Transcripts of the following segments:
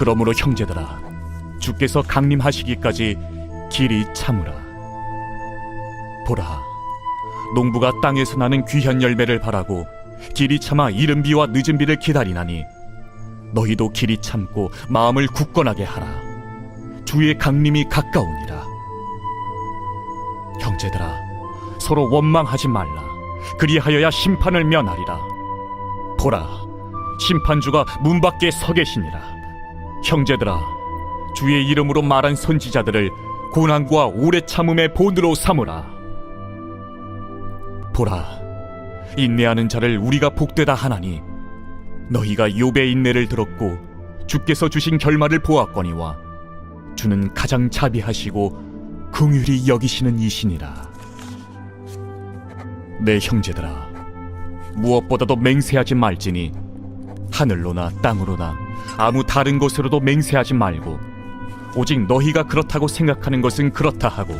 그러므로 형제들아, 주께서 강림하시기까지 길이 참으라. 보라, 농부가 땅에서 나는 귀한 열매를 바라고 길이 참아 이른 비와 늦은 비를 기다리나니 너희도 길이 참고 마음을 굳건하게 하라. 주의 강림이 가까우니라. 형제들아, 서로 원망하지 말라. 그리하여야 심판을 면하리라. 보라, 심판주가 문 밖에 서 계시니라. 형제들아, 주의 이름으로 말한 선지자들을 고난과 오래 참음의 본으로 삼으라. 보라, 인내하는 자를 우리가 복되다 하나니 너희가 욥의 인내를 들었고 주께서 주신 결말을 보았거니와 주는 가장 자비하시고 긍휼히 여기시는 이시니라. 내 형제들아, 무엇보다도 맹세하지 말지니 하늘로나 땅으로나 아무 다른 곳으로도 맹세하지 말고 오직 너희가 그렇다고 생각하는 것은 그렇다 하고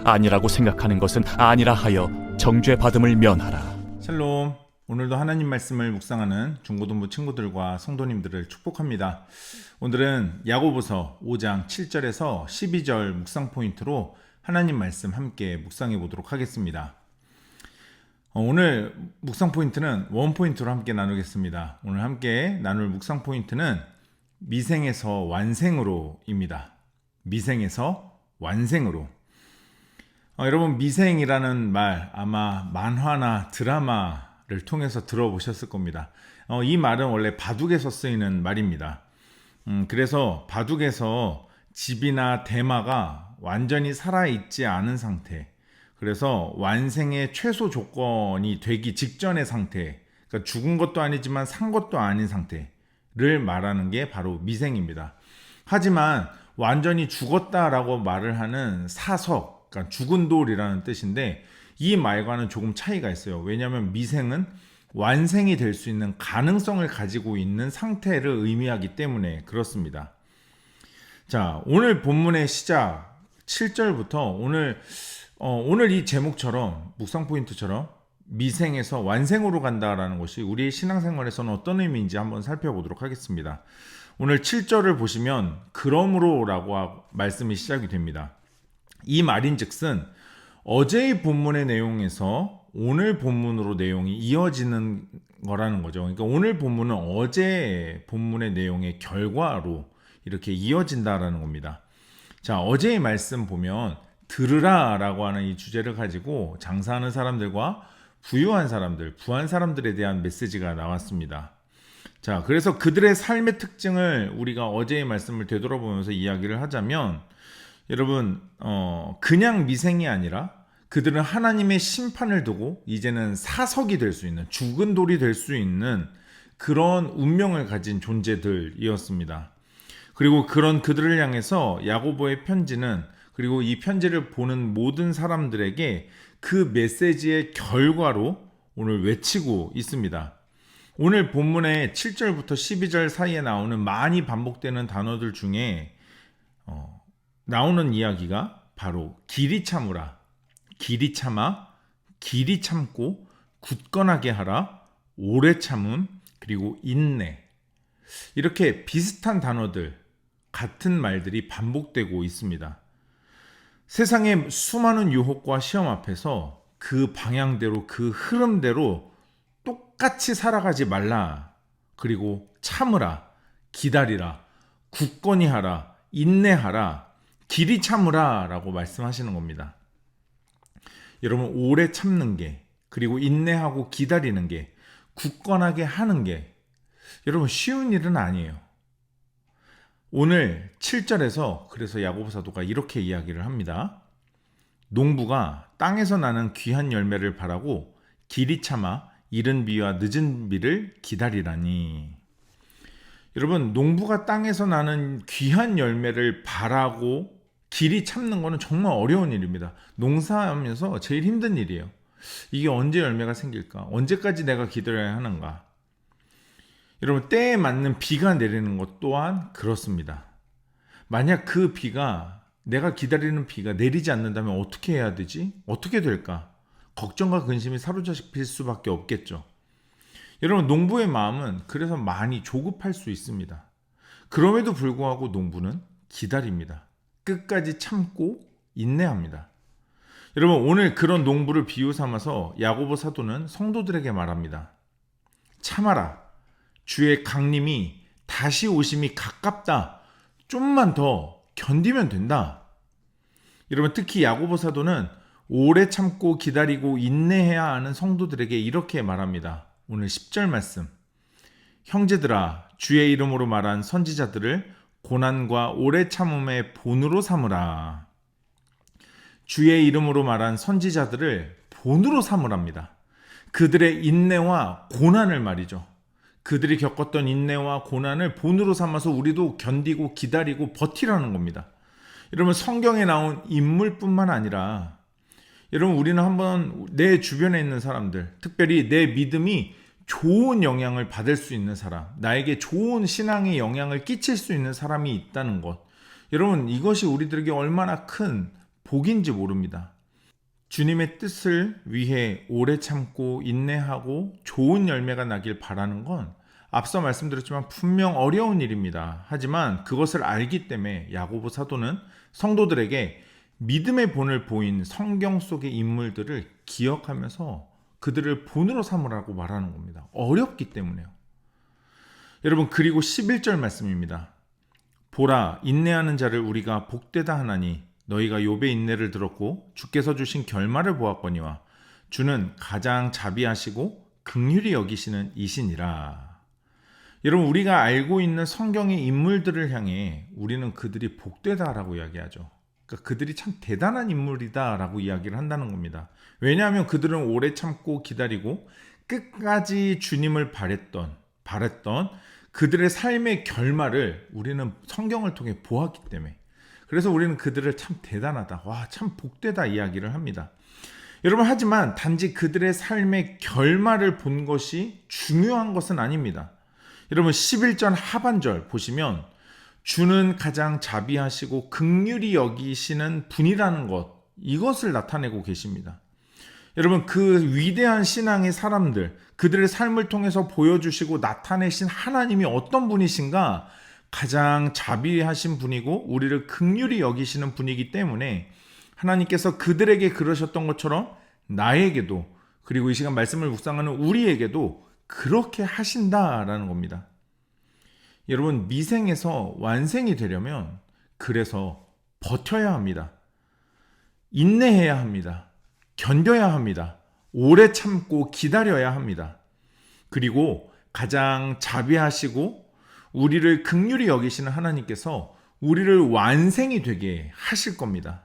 아니라고 생각하는 것은 아니라 하여 정죄받음을 면하라. 샬롬. 오늘도 하나님 말씀을 묵상하는 중고등부 친구들과 성도님들을 축복합니다. 오늘은 야고보서 5장 7절에서 12절 묵상 포인트로 하나님 말씀 함께 묵상해 보도록 하겠습니다. 오늘 묵상 포인트는 원 포인트로 함께 나누겠습니다. 오늘 함께 나눌 묵상 포인트는 미생에서 완생으로입니다. 미생에서 완생으로. 여러분, 미생이라는 말 아마 만화나 드라마를 통해서 들어보셨을 겁니다. 이 말은 원래 바둑에서 쓰이는 말입니다. 그래서 바둑에서 집이나 대마가 완전히 살아있지 않은 상태, 그래서 완생의 최소 조건이 되기 직전의 상태, 그러니까 죽은 것도 아니지만 산 것도 아닌 상태를 말하는 게 바로 미생입니다. 하지만 완전히 죽었다라고 말을 하는 사석, 그러니까 죽은 돌이라는 뜻인데 이 말과는 조금 차이가 있어요. 왜냐하면 미생은 완생이 될 수 있는 가능성을 가지고 있는 상태를 의미하기 때문에 그렇습니다. 자, 오늘 본문의 시작 7절부터 오늘 이 제목처럼 묵상 포인트처럼 미생에서 완생으로 간다라는 것이 우리의 신앙생활에서는 어떤 의미인지 한번 살펴보도록 하겠습니다. 오늘 7절을 보시면 그러므로라고 말씀이 시작이 됩니다. 이 말인즉슨 어제의 본문의 내용에서 오늘 본문으로 내용이 이어지는 거라는 거죠. 그러니까 오늘 본문은 어제 본문의 내용의 결과로 이렇게 이어진다라는 겁니다. 자, 어제의 말씀 보면 들으라 라고 하는 이 주제를 가지고 장사하는 사람들과 부유한 사람들, 부한 사람들에 대한 메시지가 나왔습니다. 자, 그래서 그들의 삶의 특징을 우리가 어제의 말씀을 되돌아보면서 이야기를 하자면 여러분, 그냥 미생이 아니라 그들은 하나님의 심판을 두고 이제는 사석이 될 수 있는, 죽은 돌이 될 수 있는 그런 운명을 가진 존재들이었습니다. 그리고 그런 그들을 향해서 야고보의 편지는, 그리고 이 편지를 보는 모든 사람들에게 그 메시지의 결과로 오늘 외치고 있습니다. 오늘 본문의 7절부터 12절 사이에 나오는 많이 반복되는 단어들 중에 나오는 이야기가 바로 길이 참으라, 길이 참아, 길이 참고, 굳건하게 하라, 오래 참음, 그리고 인내. 이렇게 비슷한 단어들, 같은 말들이 반복되고 있습니다. 세상의 수많은 유혹과 시험 앞에서 그 방향대로, 그 흐름대로 똑같이 살아가지 말라. 그리고 참으라, 기다리라, 굳건히 하라, 인내하라, 길이 참으라 라고 말씀하시는 겁니다. 여러분, 오래 참는 게, 그리고 인내하고 기다리는 게, 굳건하게 하는 게 여러분 쉬운 일은 아니에요. 오늘 7절에서 그래서 야고보 사도가 이렇게 이야기를 합니다. 농부가 땅에서 나는 귀한 열매를 바라고 길이 참아 이른 비와 늦은 비를 기다리라니. 여러분, 농부가 땅에서 나는 귀한 열매를 바라고 길이 참는 거는 정말 어려운 일입니다. 농사하면서 제일 힘든 일이에요. 이게 언제 열매가 생길까? 언제까지 내가 기다려야 하는가? 여러분, 때에 맞는 비가 내리는 것 또한 그렇습니다. 만약 그 비가, 내가 기다리는 비가 내리지 않는다면 어떻게 해야 되지? 어떻게 될까? 걱정과 근심이 사로잡힐 수밖에 없겠죠. 여러분, 농부의 마음은 그래서 많이 조급할 수 있습니다. 그럼에도 불구하고 농부는 기다립니다. 끝까지 참고 인내합니다. 여러분, 오늘 그런 농부를 비유 삼아서 야고보 사도는 성도들에게 말합니다. 참아라. 주의 강림이 다시 오심이 가깝다. 좀만 더 견디면 된다. 여러분, 특히 야고보 사도는 오래 참고 기다리고 인내해야 하는 성도들에게 이렇게 말합니다. 오늘 10절 말씀. 형제들아, 주의 이름으로 말한 선지자들을 고난과 오래 참음의 본으로 삼으라. 주의 이름으로 말한 선지자들을 본으로 삼으랍니다. 그들의 인내와 고난을 말이죠. 그들이 겪었던 인내와 고난을 본으로 삼아서 우리도 견디고 기다리고 버티라는 겁니다. 여러분, 성경에 나온 인물뿐만 아니라 여러분, 우리는 한번 내 주변에 있는 사람들, 특별히 내 믿음이 좋은 영향을 받을 수 있는 사람, 나에게 좋은 신앙의 영향을 끼칠 수 있는 사람이 있다는 것, 여러분, 이것이 우리들에게 얼마나 큰 복인지 모릅니다. 주님의 뜻을 위해 오래 참고 인내하고 좋은 열매가 나길 바라는 건 앞서 말씀드렸지만 분명 어려운 일입니다. 하지만 그것을 알기 때문에 야고보 사도는 성도들에게 믿음의 본을 보인 성경 속의 인물들을 기억하면서 그들을 본으로 삼으라고 말하는 겁니다. 어렵기 때문에요. 여러분, 그리고 11절 말씀입니다. 보라, 인내하는 자를 우리가 복되다 하나니 너희가 욥의 인내를 들었고 주께서 주신 결말을 보았거니와 주는 가장 자비하시고 긍휼히 여기시는 이시니라. 여러분, 우리가 알고 있는 성경의 인물들을 향해 우리는 그들이 복되다라고 이야기하죠. 그러니까 그들이 참 대단한 인물이다라고 이야기를 한다는 겁니다. 왜냐하면 그들은 오래 참고 기다리고 끝까지 주님을 바랬던 그들의 삶의 결말을 우리는 성경을 통해 보았기 때문에, 그래서 우리는 그들을 참 대단하다, 와, 참 복되다 이야기를 합니다. 여러분, 하지만 단지 그들의 삶의 결말을 본 것이 중요한 것은 아닙니다. 여러분, 11절 하반절 보시면 주는 가장 자비하시고 긍휼히 여기시는 분이라는 것, 이것을 나타내고 계십니다. 여러분, 그 위대한 신앙의 사람들, 그들의 삶을 통해서 보여주시고 나타내신 하나님이 어떤 분이신가? 가장 자비하신 분이고 우리를 긍휼히 여기시는 분이기 때문에 하나님께서 그들에게 그러셨던 것처럼 나에게도, 그리고 이 시간 말씀을 묵상하는 우리에게도 그렇게 하신다라는 겁니다. 여러분, 미생에서 완생이 되려면 그래서 버텨야 합니다. 인내해야 합니다. 견뎌야 합니다. 오래 참고 기다려야 합니다. 그리고 가장 자비하시고 우리를 긍휼히 여기시는 하나님께서 우리를 완생이 되게 하실 겁니다.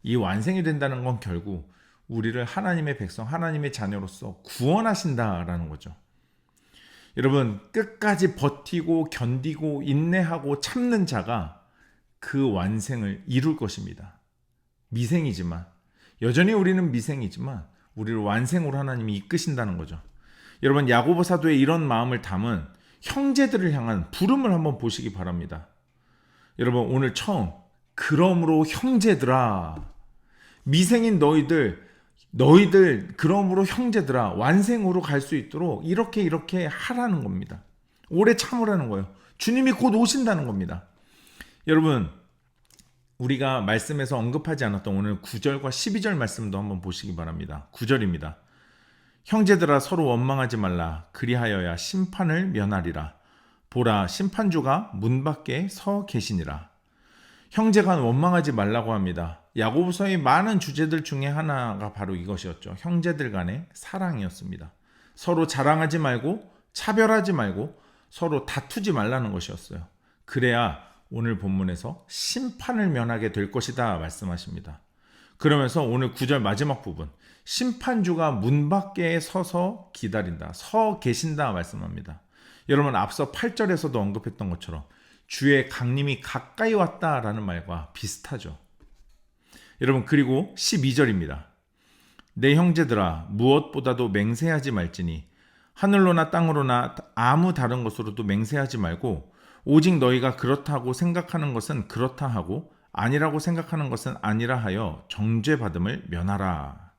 이 완생이 된다는 건 결국 우리를 하나님의 백성, 하나님의 자녀로서 구원하신다라는 거죠. 여러분, 끝까지 버티고 견디고 인내하고 참는 자가 그 완생을 이룰 것입니다. 미생이지만, 여전히 우리는 미생이지만 우리를 완생으로 하나님이 이끄신다는 거죠. 여러분, 야고보 사도의 이런 마음을 담은 형제들을 향한 부름을 한번 보시기 바랍니다. 여러분, 오늘 처음 그러므로 형제들아, 미생인 너희들 그러므로 형제들아, 완생으로 갈 수 있도록 이렇게 하라는 겁니다. 오래 참으라는 거예요. 주님이 곧 오신다는 겁니다. 여러분, 우리가 말씀에서 언급하지 않았던 오늘 9절과 12절 말씀도 한번 보시기 바랍니다. 9절입니다. 형제들아, 서로 원망하지 말라. 그리하여야 심판을 면하리라. 보라, 심판주가 문 밖에 서 계시니라. 형제간 원망하지 말라고 합니다. 야고보서의 많은 주제들 중에 하나가 바로 이것이었죠. 형제들 간의 사랑이었습니다. 서로 자랑하지 말고 차별하지 말고 서로 다투지 말라는 것이었어요. 그래야 오늘 본문에서 심판을 면하게 될 것이다 말씀하십니다. 그러면서 오늘 9절 마지막 부분, 심판주가 문 밖에 서서 기다린다, 서 계신다 말씀합니다. 여러분, 앞서 8절에서도 언급했던 것처럼 주의 강림이 가까이 왔다라는 말과 비슷하죠. 여러분, 그리고 12절입니다. 내 형제들아, 무엇보다도 맹세하지 말지니 하늘로나 땅으로나 아무 다른 것으로도 맹세하지 말고 오직 너희가 그렇다고 생각하는 것은 그렇다 하고 아니라고 생각하는 것은 아니라 하여 정죄받음을 면하라.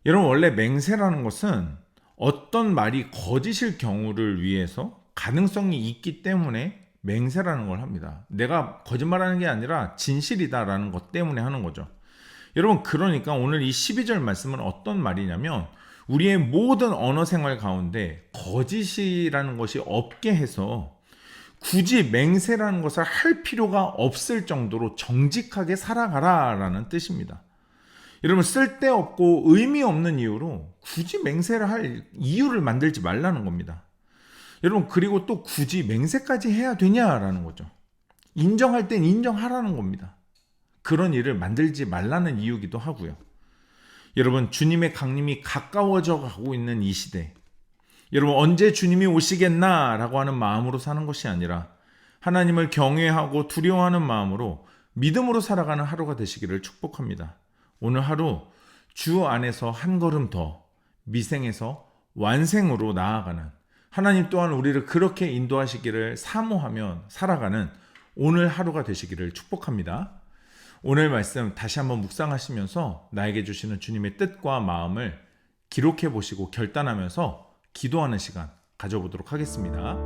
여러분, 원래 맹세라는 것은 어떤 말이 거짓일 경우를 위해서 가능성이 있기 때문에 맹세라는 걸 합니다. 내가 거짓말하는 게 아니라 진실이다라는 것 때문에 하는 거죠. 여러분, 그러니까 오늘 이 12절 말씀은 어떤 말이냐면 우리의 모든 언어 생활 가운데 거짓이라는 것이 없게 해서 굳이 맹세라는 것을 할 필요가 없을 정도로 정직하게 살아가라라는 뜻입니다. 여러분, 쓸데없고 의미 없는 이유로 굳이 맹세를 할 이유를 만들지 말라는 겁니다. 여러분, 그리고 또 굳이 맹세까지 해야 되냐라는 거죠. 인정할 땐 인정하라는 겁니다. 그런 일을 만들지 말라는 이유기도 하고요. 여러분, 주님의 강림이 가까워져 가고 있는 이 시대, 여러분, 언제 주님이 오시겠나라고 하는 마음으로 사는 것이 아니라 하나님을 경외하고 두려워하는 마음으로 믿음으로 살아가는 하루가 되시기를 축복합니다. 오늘 하루 주 안에서 한 걸음 더 미생에서 완생으로 나아가는, 하나님 또한 우리를 그렇게 인도하시기를 사모하며 살아가는 오늘 하루가 되시기를 축복합니다. 오늘 말씀 다시 한번 묵상하시면서 나에게 주시는 주님의 뜻과 마음을 기록해 보시고 결단하면서 기도하는 시간 가져보도록 하겠습니다.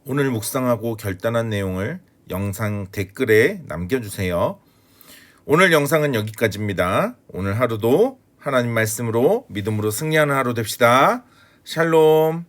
오늘 묵상하고 결단한 내용을 영상 댓글에 남겨주세요. 오늘 영상은 여기까지입니다. 오늘 하루도 하나님 말씀으로 믿음으로 승리하는 하루 됩시다. 샬롬.